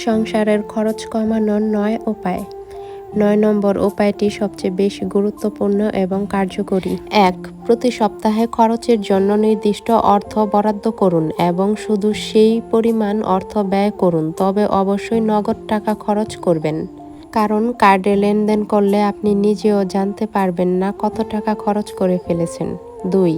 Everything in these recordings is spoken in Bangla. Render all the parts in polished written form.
সংসারের খরচ কমানোর ৯ উপায়। ৯ নম্বর উপায়টি সবচেয়ে বেশি গুরুত্বপূর্ণ এবং কার্যকরী। ১. প্রতি সপ্তাহে খরচের জন্য নির্দিষ্ট অর্থ বরাদ্দ করুন এবং শুধু সেই পরিমাণ অর্থ ব্যয় করুন, তবে অবশ্যই নগদ টাকা খরচ করবেন। কারণ কার্ডে লেনদেন করলে আপনি নিজেও জানতে পারবেন না কত টাকা খরচ করে ফেলেছেন। ২.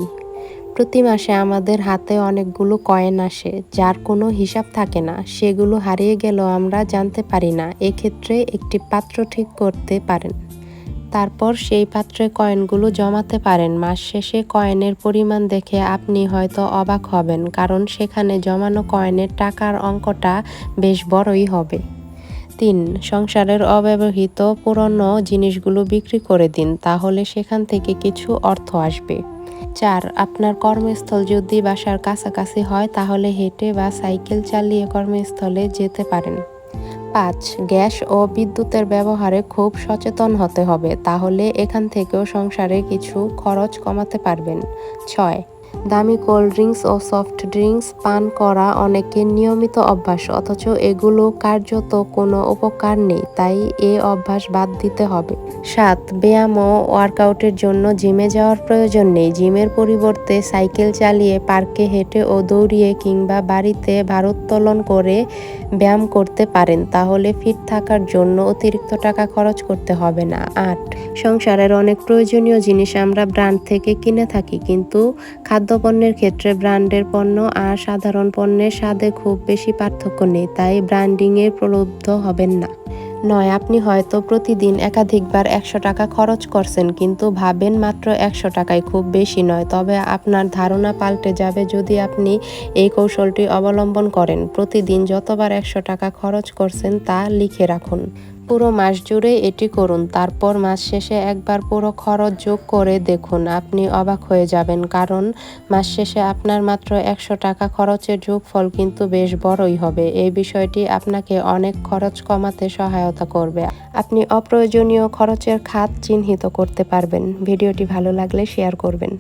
প্রতি মাসে আমাদের হাতে অনেকগুলো কয়েন আসে, যার কোনো হিসাব থাকে না। সেগুলো হারিয়ে গেলেও আমরা জানতে পারি না। এক্ষেত্রে একটি পাত্র ঠিক করতে পারেন। তারপর সেই পাত্রে কয়েনগুলো জমাতে পারেন। মাস শেষে কয়েনের পরিমাণ দেখে আপনি হয়তো অবাক হবেন, কারণ সেখানে জমানো কয়েনের টাকার অঙ্কটা বেশ বড়ই হবে। ৩. সংসারের অব্যবহৃত পুরনো জিনিসগুলো বিক্রি করে দিন, তাহলে সেখান থেকে কিছু অর্থ আসবে। ৪. আপনার কর্মস্থল যদি বাসার কাছাকাছি হয়, তাহলে হেঁটে বা সাইকেল চালিয়ে কর্মস্থলে যেতে পারেন। ৫. গ্যাস ও বিদ্যুতের ব্যবহারে খুব সচেতন হতে হবে, তাহলে এখান থেকেও সংসারে কিছু খরচ কমাতে পারবেন। ৬. দামি কোল্ড ড্রিঙ্কস ও সফট ড্রিঙ্কস পান করা অনেকের নিয়মিত অভ্যাস, অথচ এগুলো কার্যত কোনো উপকার নেই, তাই এ অভ্যাস বাদ দিতে হবে। ৭. ব্যায়াম ও ওয়ার্কআউটের জন্য জিমে যাওয়ার প্রয়োজন নেই। জিমের পরিবর্তে সাইকেল চালিয়ে, পার্কে হেঁটে ও দৌড়িয়ে কিংবা বাড়িতে ভারোত্তোলন করে ব্যায়াম করতে পারেন, তাহলে ফিট থাকার জন্য অতিরিক্ত টাকা খরচ করতে হবে না। ৮. সংসারের অনেক প্রয়োজনীয় জিনিস আমরা ব্র্যান্ড থেকে কিনে থাকি, কিন্তু খাদ্যপণ্যের ক্ষেত্রে ব্র্যান্ডের পণ্য আর সাধারণ পণ্যের স্বাদে খুব বেশি পার্থক্য নেই, তাই ব্র্যান্ডিংয়ে প্রলুব্ধ হবেন না। ৯. আপনি হয়তো প্রতিদিন একাধিকবার ১০০ টাকা খরচ করছেন, কিন্তু ভাবেন মাত্র ১০০ টাকাই খুব বেশি নয়। তবে আপনার ধারণা পাল্টে যাবে যদি আপনি এই কৌশলটি অবলম্বন করেন। প্রতিদিন যতবার ১০০ টাকা খরচ করছেন তা লিখে রাখুন। পুরো মাস জুড়ে এটি করুন। তারপর মাস শেষে একবার পুরো খরচ যোগ করে দেখুন। আপনি অবাক হয়ে যাবেন, কারণ মাস শেষে আপনার মাত্র ১০০ টাকা খরচের যোগফল কিন্তু বেশ বড়ই হবে। এই বিষয়টি আপনাকে অনেক খরচ কমাতে সহায়তা করবে। আপনি অপ্রয়োজনীয় খরচের খাত চিহ্নিত করতে পারবেন। ভিডিওটি ভালো লাগলে শেয়ার করবেন।